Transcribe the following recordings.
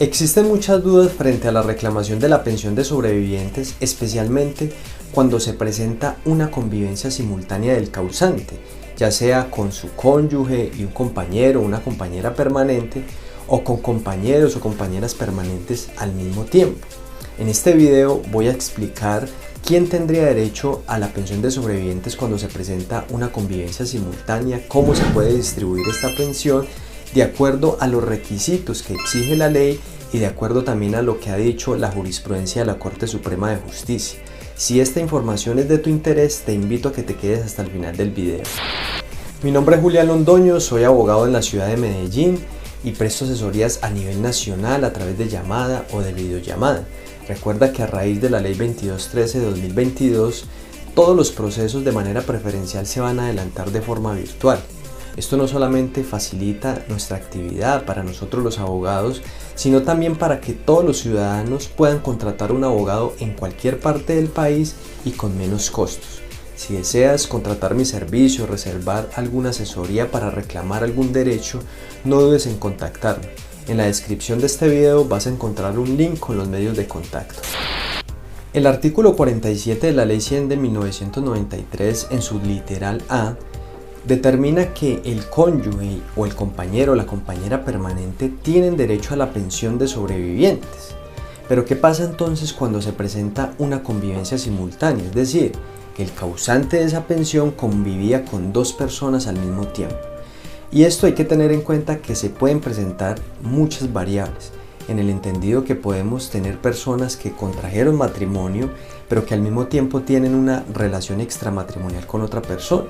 Existen muchas dudas frente a la reclamación de la pensión de sobrevivientes, especialmente cuando se presenta una convivencia simultánea del causante, ya sea con su cónyuge y un compañero o una compañera permanente, o con compañeros o compañeras permanentes al mismo tiempo. En este video voy a explicar quién tendría derecho a la pensión de sobrevivientes cuando se presenta una convivencia simultánea, cómo se puede distribuir esta pensión de acuerdo a los requisitos que exige la ley y de acuerdo también a lo que ha dicho la jurisprudencia de la Corte Suprema de Justicia. Si esta información es de tu interés, te invito a que te quedes hasta el final del video. Mi nombre es Julián Londoño, soy abogado en la ciudad de Medellín y presto asesorías a nivel nacional a través de llamada o de videollamada. Recuerda que a raíz de la Ley 2213 de 2022, todos los procesos de manera preferencial se van a adelantar de forma virtual. Esto no solamente facilita nuestra actividad para nosotros los abogados, sino también para que todos los ciudadanos puedan contratar un abogado en cualquier parte del país y con menos costos. Si deseas contratar mi servicio o reservar alguna asesoría para reclamar algún derecho, no dudes en contactarme. En la descripción de este video vas a encontrar un link con los medios de contacto. El artículo 47 de la Ley 100 de 1993 en su literal A determina que el cónyuge o el compañero o la compañera permanente tienen derecho a la pensión de sobrevivientes. Pero ¿qué pasa entonces cuando se presenta una convivencia simultánea? Es decir, que el causante de esa pensión convivía con dos personas al mismo tiempo. Y esto hay que tener en cuenta que se pueden presentar muchas variables, en el entendido que podemos tener personas que contrajeron matrimonio, pero que al mismo tiempo tienen una relación extramatrimonial con otra persona.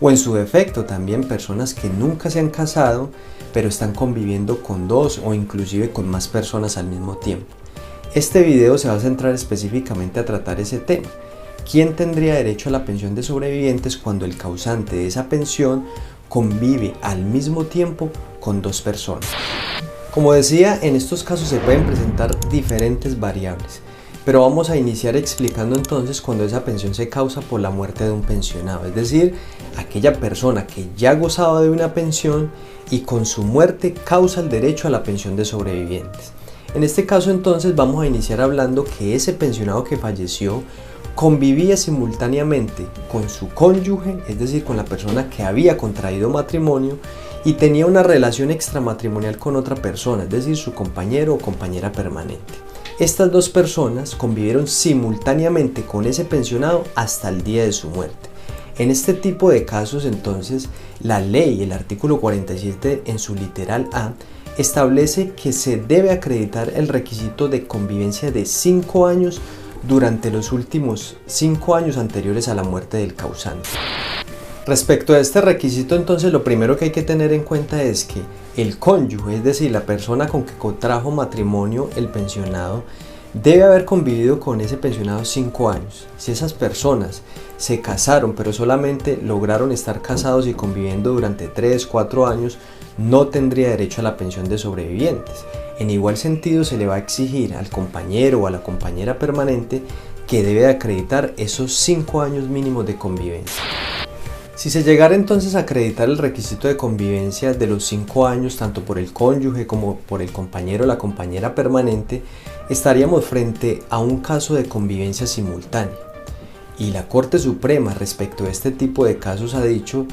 O en su defecto también personas que nunca se han casado, pero están conviviendo con dos o inclusive con más personas al mismo tiempo. Este video se va a centrar específicamente a tratar ese tema. ¿Quién tendría derecho a la pensión de sobrevivientes cuando el causante de esa pensión convive al mismo tiempo con dos personas? Como decía, en estos casos se pueden presentar diferentes variables. Pero vamos a iniciar explicando entonces cuando esa pensión se causa por la muerte de un pensionado, es decir, aquella persona que ya gozaba de una pensión y con su muerte causa el derecho a la pensión de sobrevivientes. En este caso entonces vamos a iniciar hablando que ese pensionado que falleció convivía simultáneamente con su cónyuge, es decir, con la persona que había contraído matrimonio y tenía una relación extramatrimonial con otra persona, es decir, su compañero o compañera permanente. Estas dos personas convivieron simultáneamente con ese pensionado hasta el día de su muerte. En este tipo de casos entonces la ley, el artículo 47 en su literal A, establece que se debe acreditar el requisito de convivencia de 5 años durante los últimos 5 años anteriores a la muerte del causante. Respecto a este requisito entonces lo primero que hay que tener en cuenta es que el cónyuge, es decir, la persona con que contrajo matrimonio el pensionado, debe haber convivido con ese pensionado 5 años. Si esas personas se casaron pero solamente lograron estar casados y conviviendo durante 3, 4 años, no tendría derecho a la pensión de sobrevivientes. En igual sentido se le va a exigir al compañero o a la compañera permanente que debe acreditar esos 5 años mínimos de convivencia. Si se llegara entonces a acreditar el requisito de convivencia de los 5 años tanto por el cónyuge como por el compañero o la compañera permanente, estaríamos frente a un caso de convivencia simultánea. Y la Corte Suprema respecto a este tipo de casos ha dicho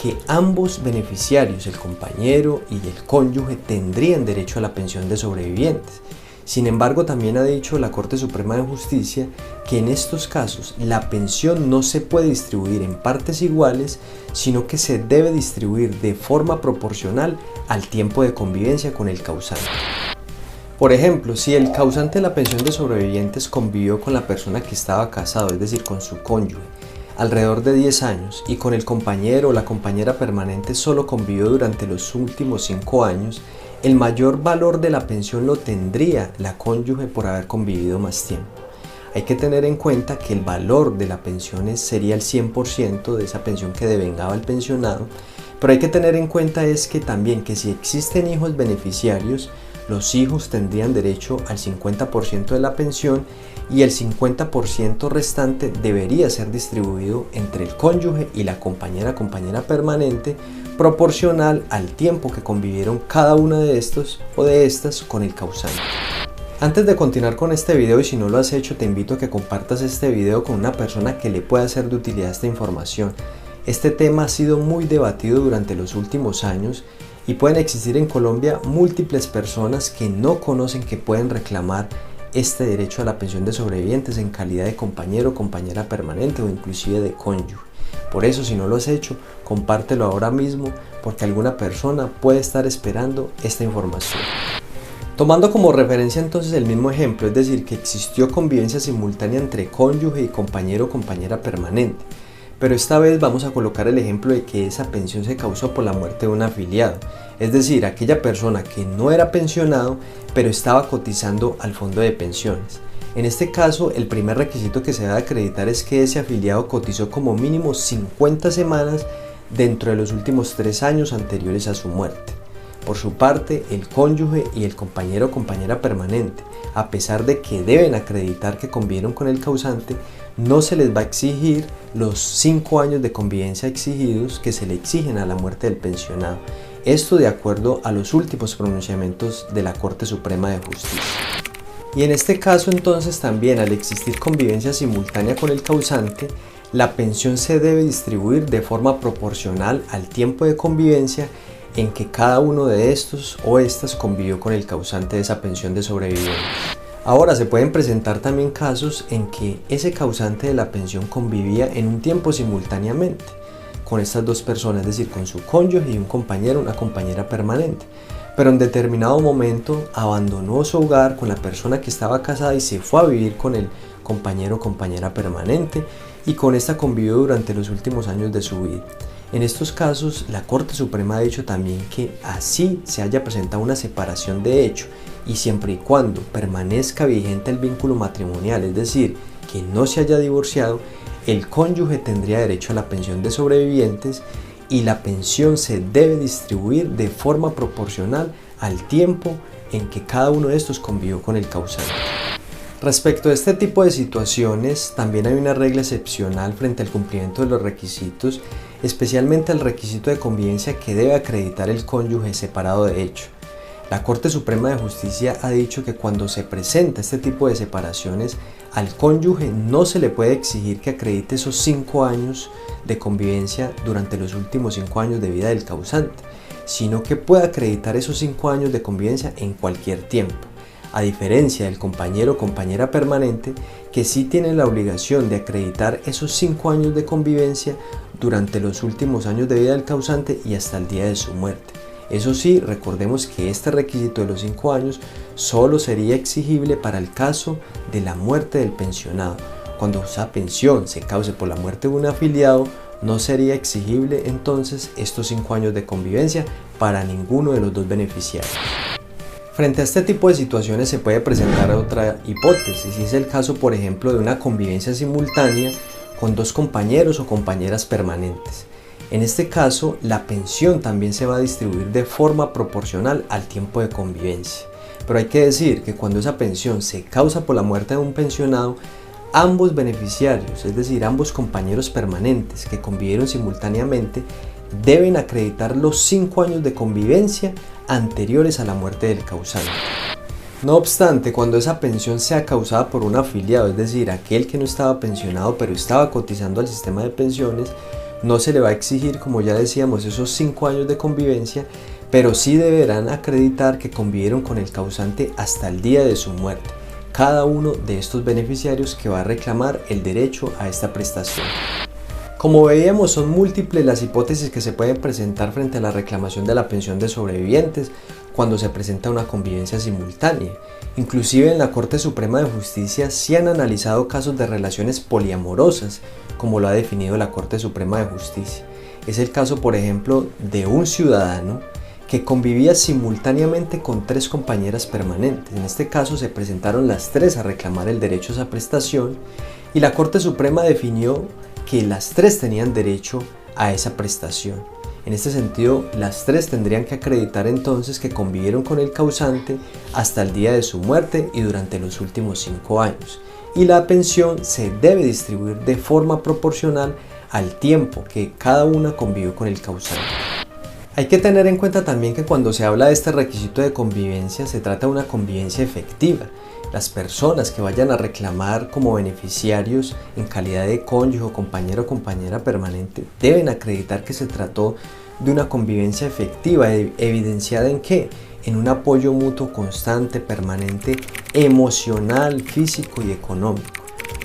que ambos beneficiarios, el compañero y el cónyuge, tendrían derecho a la pensión de sobrevivientes. Sin embargo, también ha dicho la Corte Suprema de Justicia que en estos casos la pensión no se puede distribuir en partes iguales, sino que se debe distribuir de forma proporcional al tiempo de convivencia con el causante. Por ejemplo, si el causante de la pensión de sobrevivientes convivió con la persona que estaba casado, es decir, con su cónyuge, alrededor de 10 años y con el compañero o la compañera permanente solo convivió durante los últimos 5 años, el mayor valor de la pensión lo tendría la cónyuge por haber convivido más tiempo. Hay que tener en cuenta que el valor de la pensión sería el 100% de esa pensión que devengaba el pensionado, pero hay que tener en cuenta es que también que si existen hijos beneficiarios, los hijos tendrían derecho al 50% de la pensión y el 50% restante debería ser distribuido entre el cónyuge y la compañera permanente, proporcional al tiempo que convivieron cada uno de estos o de estas con el causante. Antes de continuar con este video, y si no lo has hecho, te invito a que compartas este video con una persona que le pueda ser de utilidad esta información. Este tema ha sido muy debatido durante los últimos años y pueden existir en Colombia múltiples personas que no conocen que pueden reclamar este derecho a la pensión de sobrevivientes en calidad de compañero o compañera permanente o inclusive de cónyuge. Por eso, si no lo has hecho, compártelo ahora mismo porque alguna persona puede estar esperando esta información. Tomando como referencia entonces el mismo ejemplo, es decir, que existió convivencia simultánea entre cónyuge y compañero o compañera permanente, pero esta vez vamos a colocar el ejemplo de que esa pensión se causó por la muerte de un afiliado, es decir, aquella persona que no era pensionado, pero estaba cotizando al fondo de pensiones. En este caso, el primer requisito que se debe acreditar es que ese afiliado cotizó como mínimo 50 semanas dentro de los últimos 3 años anteriores a su muerte. Por su parte, el cónyuge y el compañero o compañera permanente, a pesar de que deben acreditar que convivieron con el causante, no se les va a exigir los 5 años de convivencia exigidos que se le exigen a la muerte del pensionado. Esto de acuerdo a los últimos pronunciamientos de la Corte Suprema de Justicia. Y en este caso entonces también, al existir convivencia simultánea con el causante, la pensión se debe distribuir de forma proporcional al tiempo de convivencia en que cada uno de estos o estas convivió con el causante de esa pensión de sobrevivientes. Ahora, se pueden presentar también casos en que ese causante de la pensión convivía en un tiempo simultáneamente con estas dos personas, es decir, con su cónyuge y un compañero o una compañera permanente, pero en determinado momento abandonó su hogar con la persona que estaba casada y se fue a vivir con el compañero o compañera permanente y con esta convivió durante los últimos años de su vida. En estos casos, la Corte Suprema ha dicho también que así se haya presentado una separación de hecho y siempre y cuando permanezca vigente el vínculo matrimonial, es decir, que no se haya divorciado, el cónyuge tendría derecho a la pensión de sobrevivientes y la pensión se debe distribuir de forma proporcional al tiempo en que cada uno de estos convivió con el causante. Respecto a este tipo de situaciones, también hay una regla excepcional frente al cumplimiento de los requisitos, especialmente el requisito de convivencia que debe acreditar el cónyuge separado de hecho. La Corte Suprema de Justicia ha dicho que cuando se presenta este tipo de separaciones, al cónyuge no se le puede exigir que acredite esos 5 años de convivencia durante los últimos 5 años de vida del causante, sino que puede acreditar esos 5 años de convivencia en cualquier tiempo. A diferencia del compañero o compañera permanente, que sí tiene la obligación de acreditar esos 5 años de convivencia durante los últimos años de vida del causante y hasta el día de su muerte. Eso sí, recordemos que este requisito de los 5 años solo sería exigible para el caso de la muerte del pensionado. Cuando esa pensión se cause por la muerte de un afiliado, no sería exigible entonces estos 5 años de convivencia para ninguno de los dos beneficiarios. Frente a este tipo de situaciones se puede presentar otra hipótesis, y es el caso, por ejemplo, de una convivencia simultánea con 2 compañeros o compañeras permanentes. En este caso, la pensión también se va a distribuir de forma proporcional al tiempo de convivencia. Pero hay que decir que cuando esa pensión se causa por la muerte de un pensionado, ambos beneficiarios, es decir, ambos compañeros permanentes que convivieron simultáneamente, deben acreditar los 5 años de convivencia anteriores a la muerte del causante. No obstante, cuando esa pensión sea causada por un afiliado, es decir, aquel que no estaba pensionado pero estaba cotizando al sistema de pensiones, no se le va a exigir, como ya decíamos, esos 5 años de convivencia, pero sí deberán acreditar que convivieron con el causante hasta el día de su muerte, cada uno de estos beneficiarios que va a reclamar el derecho a esta prestación. Como veíamos, son múltiples las hipótesis que se pueden presentar frente a la reclamación de la pensión de sobrevivientes cuando se presenta una convivencia simultánea. Inclusive en la Corte Suprema de Justicia sí han analizado casos de relaciones poliamorosas, como lo ha definido la Corte Suprema de Justicia. Es el caso, por ejemplo, de un ciudadano que convivía simultáneamente con 3 compañeras permanentes. En este caso se presentaron las 3 a reclamar el derecho a esa prestación y la Corte Suprema definió que las 3 tenían derecho a esa prestación. En este sentido, las tres tendrían que acreditar entonces que convivieron con el causante hasta el día de su muerte y durante los últimos 5 años. Y la pensión se debe distribuir de forma proporcional al tiempo que cada una convivió con el causante. Hay que tener en cuenta también que cuando se habla de este requisito de convivencia se trata de una convivencia efectiva. Las personas que vayan a reclamar como beneficiarios en calidad de cónyuge o compañero o compañera permanente deben acreditar que se trató de una convivencia efectiva, evidenciada ¿en qué? En un apoyo mutuo constante, permanente, emocional, físico y económico.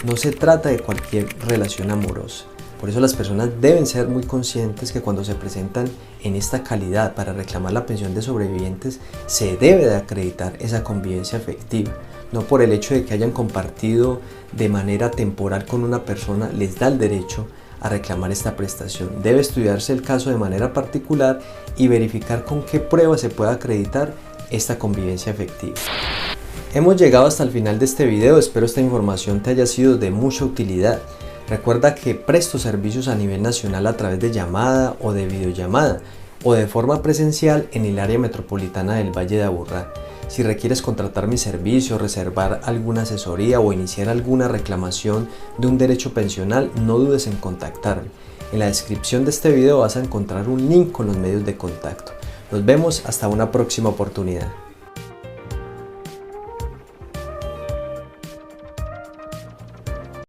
No se trata de cualquier relación amorosa. Por eso las personas deben ser muy conscientes que cuando se presentan en esta calidad para reclamar la pensión de sobrevivientes se debe de acreditar esa convivencia afectiva. No por el hecho de que hayan compartido de manera temporal con una persona les da el derecho a reclamar esta prestación. Debe estudiarse el caso de manera particular y verificar con qué pruebas se puede acreditar esta convivencia afectiva. Hemos llegado hasta el final de este video, espero esta información te haya sido de mucha utilidad. Recuerda que presto servicios a nivel nacional a través de llamada o de videollamada o de forma presencial en el área metropolitana del Valle de Aburrá. Si requieres contratar mi servicio, reservar alguna asesoría o iniciar alguna reclamación de un derecho pensional, no dudes en contactarme. En la descripción de este video vas a encontrar un link con los medios de contacto. Nos vemos hasta una próxima oportunidad.